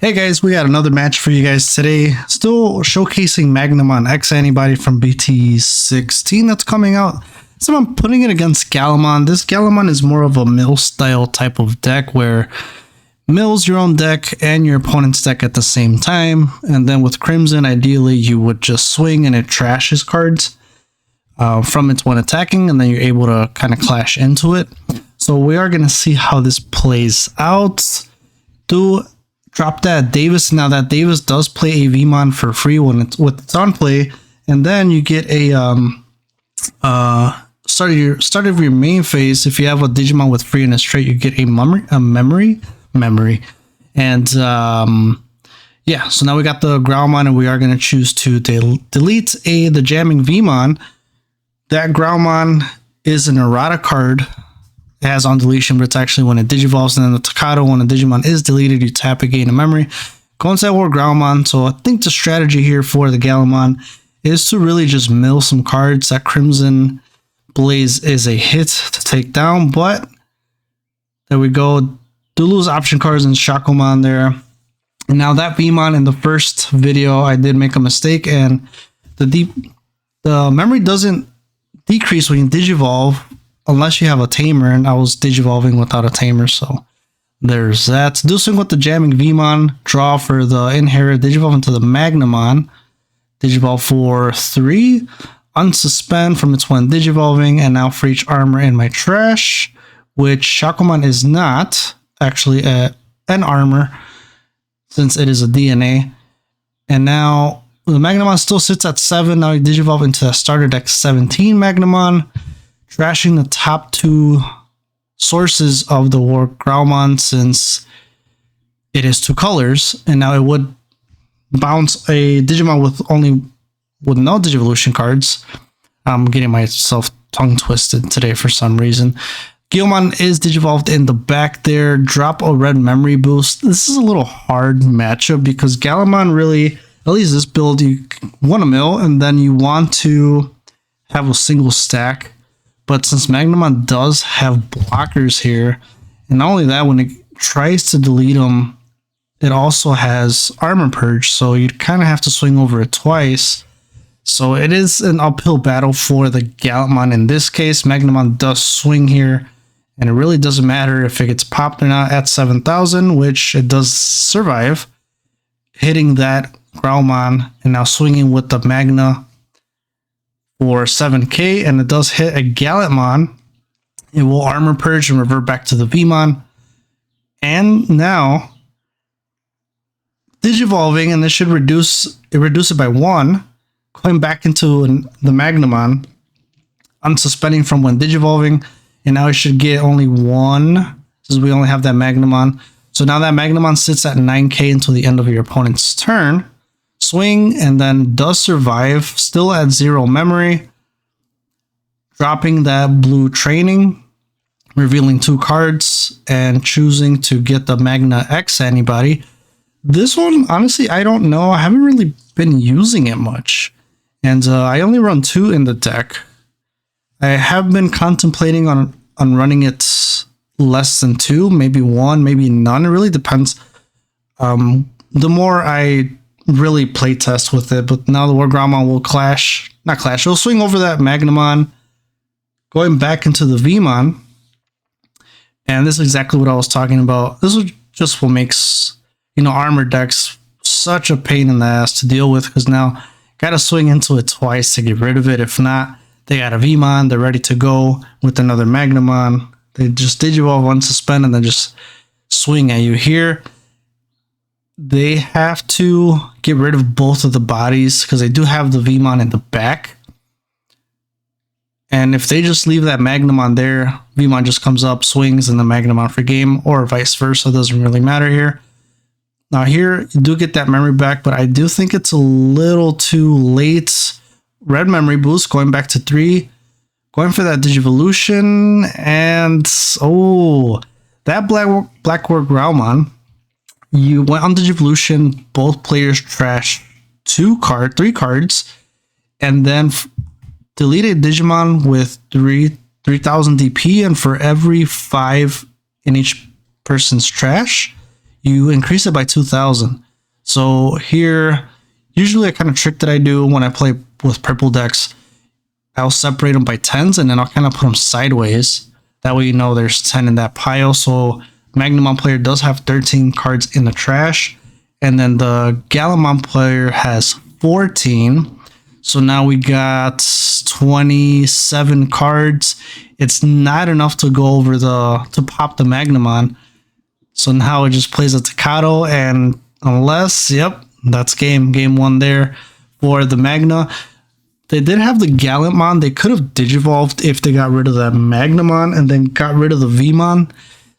Hey guys, we got another match for you guys today. Still showcasing Magnamon X antibody from BT16 that's coming out. So I'm putting it against Gallantmon. This Gallantmon is more of a mill style type of deck where mills your own deck and your opponent's deck at the same time. And then with Crimson, ideally you would just swing and it trashes cards from its when attacking, and then you're able to kind of clash into it. So we are going to see how this plays out. Drop that Davis. Now that Davis does play a VMon for free when it's on play, and then you get a start of your main phase. If you have a Digimon with free in its trait, you get a memory, and yeah. So now we got the Growlmon, and we are going to choose to delete the jamming VMon. That Growlmon is an errata card. It has on deletion, but it's actually when it digivolves. And then the Takato, when a Digimon is deleted, you tap it, gain a memory. Go inside War Growlmon. So I think the strategy here for the Gallantmon is to really just mill some cards. That Crimson Blaze is a hit to take down, but there we go. Do lose option cards and Shakomon there. And now that VMon in the first video, I did make a mistake, and the memory doesn't decrease when you digivolve unless you have a tamer, and I was digivolving without a tamer, so there's that. Do swing with the jamming VMon, draw for the inherit, digivolve into the Magnamon, digivolve for 3, unsuspend from its when digivolving, and now for each armor in my trash, which Shakomon is not actually an armor since it is a DNA. And now the Magnamon still sits at 7. Now you digivolve into a starter deck 17 Magnamon, trashing the top 2 sources of the War Growlmon since it is 2 colors, and now it would bounce a Digimon with no Digivolution cards. I'm getting myself tongue twisted today for some reason. Guilmon is digivolved in the back there. Drop a red memory boost. This is a little hard matchup because Gallantmon really, at least this build, you want to mill and then you want to have a single stack. But since Magnamon does have blockers here, and not only that, when it tries to delete them, it also has Armor Purge, so you kind of have to swing over it twice. So it is an uphill battle for the Gallantmon in this case. Magnamon does swing here, and it really doesn't matter if it gets popped or not at 7,000, which it does survive, hitting that Growlmon, and now swinging with the Magna for 7k, and it does hit a Gallantmon. It will Armor Purge and revert back to the VMon. And now digivolving, and this should reduce it by 1, going back into the Magnamon, unsuspending from when digivolving, and now it should get only 1 since we only have that Magnamon. So now that Magnamon sits at 9k until the end of your opponent's turn. Swing, and then does survive, still at 0 memory, dropping that blue training, revealing 2 cards, and choosing to get the Magnamon X antibody. This one, honestly, I don't know. I haven't really been using it much, and I only run 2 in the deck. I have been contemplating on running it less than 2, maybe 1, maybe none. It really depends. The more I really play test with it, but now the War Growlmon will it'll swing over that Magnamon, going back into the VMon, and this is exactly what I was talking about. This is just what makes, armor decks such a pain in the ass to deal with, because now gotta swing into it twice to get rid of it. If not, they got a VMon, they're ready to go with another Magnamon. They just digivolve, unsuspend, and then just swing at you here. They have to get rid of both of the bodies because they do have the VMon in the back. And if they just leave that Magnamon there, VMon just comes up, swings, and the Magnamon for game, or vice versa. It doesn't really matter here. Now here, you do get that memory back, but I do think it's a little too late. Red memory boost, going back to 3. Going for that Digivolution, and that Black War Growlmon. You went on Digivolution, both players trash 3 cards, and then deleted Digimon with 3,000 DP, and for every 5 in each person's trash, you increase it by 2,000. So here, usually a kind of trick that I do when I play with purple decks, I'll separate them by 10s and then I'll kind of put them sideways. That way you know there's 10 in that pile. So Magnamon player does have 13 cards in the trash. And then the Gallantmon player has 14. So now we got 27 cards. It's not enough to go over to pop the Magnamon. So now it just plays a Takato, and unless, yep, that's game one there for the Magna. They did have the Gallantmon. They could have digivolved if they got rid of that Magnamon and then got rid of the Vmon.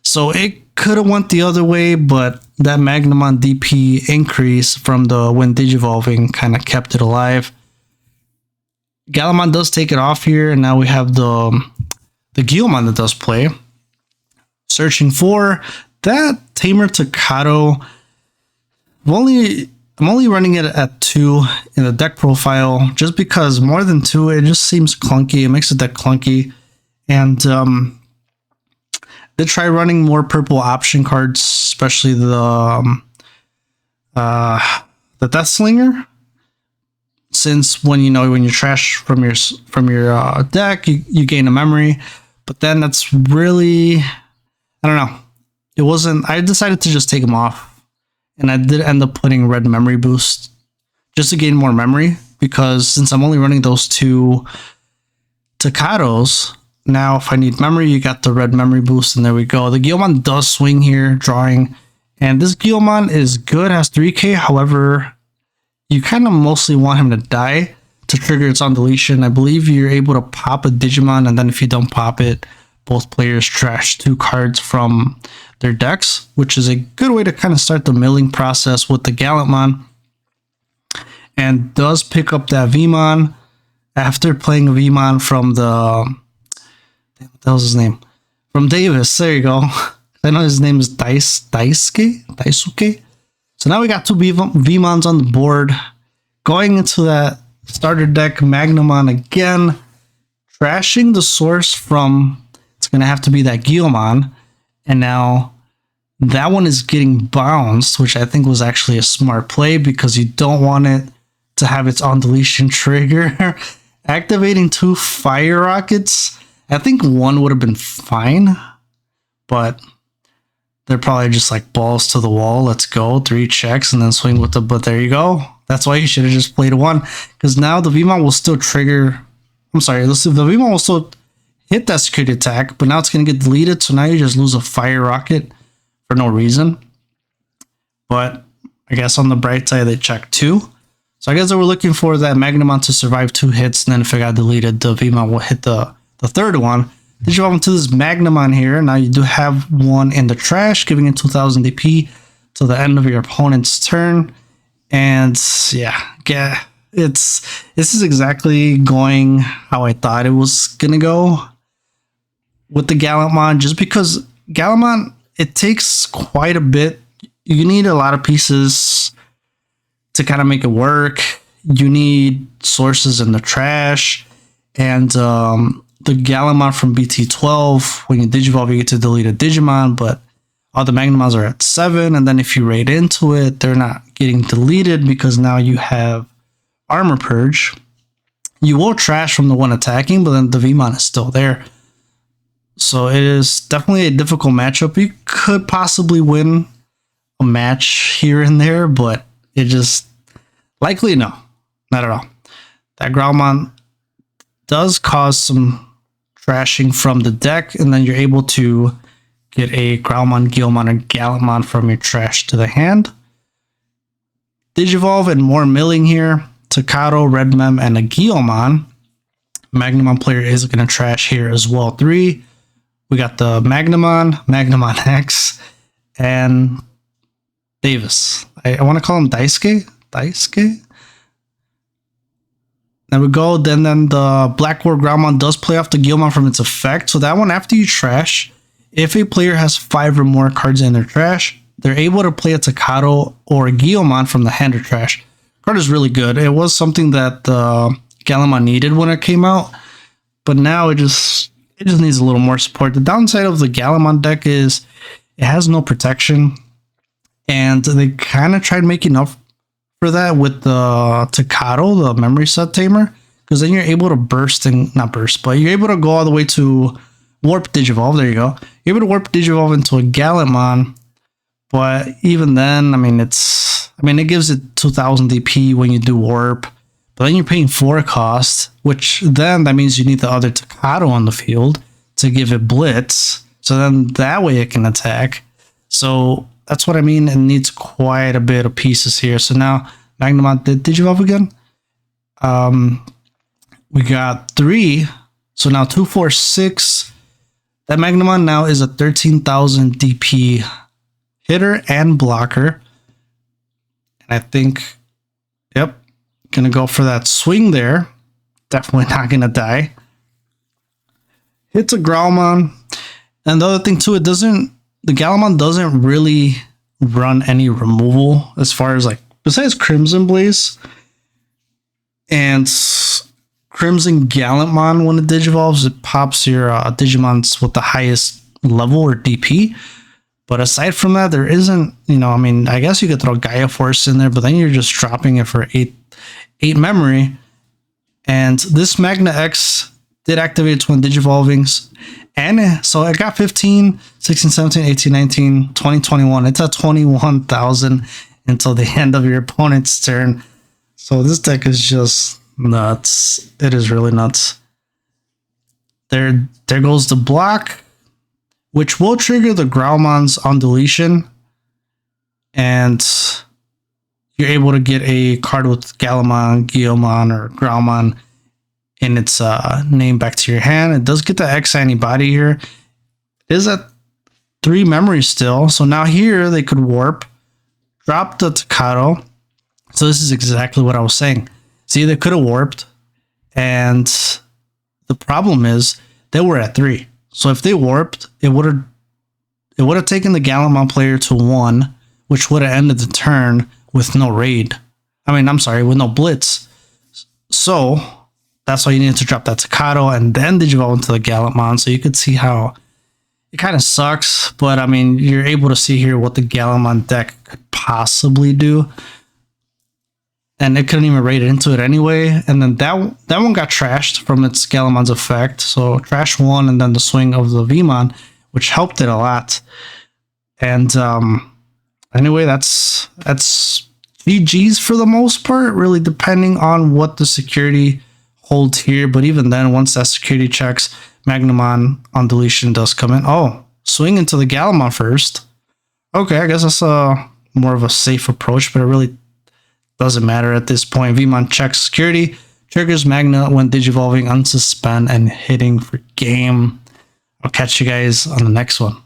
So it could have went the other way, but that Magnamon DP increase from the when digivolving kind of kept it alive. Gallantmon does take it off here, and now we have the Guilmon that does play. Searching for that Tamer Takato. I'm only running it at 2 in the deck profile just because more than 2, it just seems clunky. It makes the deck clunky. And they try running more purple option cards, especially the Death Slinger. Since when you trash from your deck, you gain a memory. But then that's really, I don't know. It wasn't. I decided to just take them off, and I did end up putting red memory boost just to gain more memory, because since I'm only running those 2 Takatos, now if I need memory, you got the red memory boost, and there we go. The Guilmon does swing here, drawing, and this Guilmon is good, has 3k. However, you kind of mostly want him to die to trigger its on deletion. I believe you're able to pop a Digimon, and then if you don't pop it, both players trash 2 cards from their decks, which is a good way to kind of start the milling process with the Gallantmon. And does pick up that Vmon after playing a Vmon from the... What the hell's his name? From Davis. There you go. I know his name is Daisuke. So now we got 2 Vmons on the board. Going into that starter deck, Magnamon again. Trashing the source from... It's going to have to be that Guilmon. And now that one is getting bounced, which I think was actually a smart play because you don't want it to have its on deletion trigger. Activating 2 fire rockets. I think 1 would have been fine, but they're probably just like balls to the wall. Let's go. 3 checks and then swing with the, but there you go. That's why you should have just played 1, because now the Vmon will still trigger. I'm sorry. Let's see. The Vmon will still hit that security attack, but now it's going to get deleted. So now you just lose a fire rocket for no reason. But I guess on the bright side, they checked 2. So I guess they were looking for that Magnamon to survive 2 hits. And then if it got deleted, the Vmon will hit the third one. Digivolve into this Magnamon here. Now you do have 1 in the trash, giving it 2,000 DP till the end of your opponent's turn. And yeah, this is exactly going how I thought it was going to go with the Gallantmon, just because Gallantmon, it takes quite a bit. You need a lot of pieces to kind of make it work. You need sources in the trash, and the Gallantmon from BT12, when you digivolve, you get to delete a Digimon, but all the Magnamons are at 7, and then if you raid into it, they're not getting deleted because now you have Armor Purge. You will trash from the one attacking, but then the Vmon is still there. So it is definitely a difficult matchup. You could possibly win a match here and there, but it just likely no, not at all. That Growlmon does cause some trashing from the deck, and then you're able to get a Growlmon, Guilmon, or Gallantmon from your trash to the hand. Digivolve and more milling here. Takato, Red Mem, and a Guilmon. Magnamon player is going to trash here as well. 3. We got the Magnamon X, and Davis. I want to call him Daisuke. There we go. Then the Black War Growlmon does play off the Guilmon from its effect. So that one, after you trash, if a player has 5 or more cards in their trash, they're able to play a Takato or a Guilmon from the hand or trash. Card is really good. It was something that Gallantmon needed when it came out, but now it just needs a little more support. The downside of the Gallantmon deck is it has no protection. And they kind of tried making up for that with the Takato, the memory set tamer, because then you're able to not burst, but you're able to go all the way to warp Digivolve. There you go. You're able to warp Digivolve into a Gallantmon, but even then, I mean, it gives it 2000 DP when you do warp, but then you're paying 4 cost, which then that means you need the other Takato on the field to give it Blitz, so then that way it can attack. So that's what I mean. It needs quite a bit of pieces here. So now Magnamon did Digivolve again. We got 3. So now 2, 4, 6. That Magnamon now is a 13,000 DP hitter and blocker. And I think, yep, gonna go for that swing there. Definitely not gonna die. Hits a Growlmon. And the other thing too, the Gallantmon doesn't really run any removal as far as like, besides Crimson Blaze and Crimson Gallantmon, when it digivolves, it pops your Digimons with the highest level or DP. But aside from that, there isn't, I mean, I guess you could throw Gaia Force in there, but then you're just dropping it for 8 memory. And this Magna X did activate when digivolving. And so I got 15, 16, 17, 18, 19, 20, 21. It's at 21,000 until the end of your opponent's turn. So this deck is just nuts. It is really nuts. There goes the block, which will trigger the Growlmons on deletion. And you're able to get a card with Gallantmon, Guilmon, or Growlmon in its name back to your hand. It does get the X antibody here. It is at 3 memories still. So now here they could warp, drop the Takato. So this is exactly what I was saying. See, they could have warped. And the problem is they were at 3. So if they warped, it would have taken the Gallantmon player to 1, which would have ended the turn with no raid. With no blitz. So that's why you needed to drop that Takato and then digivolve into the Gallantmon. So you could see how it kind of sucks. But I mean, you're able to see here what the Gallantmon deck could possibly do. And it couldn't even raid into it anyway. And then that one got trashed from its Gallantmon's effect. So trash 1 and then the swing of the Vmon, which helped it a lot. And anyway, that's GG's for the most part, really depending on what the security holds here. But even then, once that security checks, Magnamon on deletion does come in. Oh, swing into the Gallantmon first. Okay, I guess that's more of a safe approach, but it really doesn't matter at this point. Vmon checks security, triggers Magna when digivolving, unsuspend, and hitting for game. I'll catch you guys on the next one.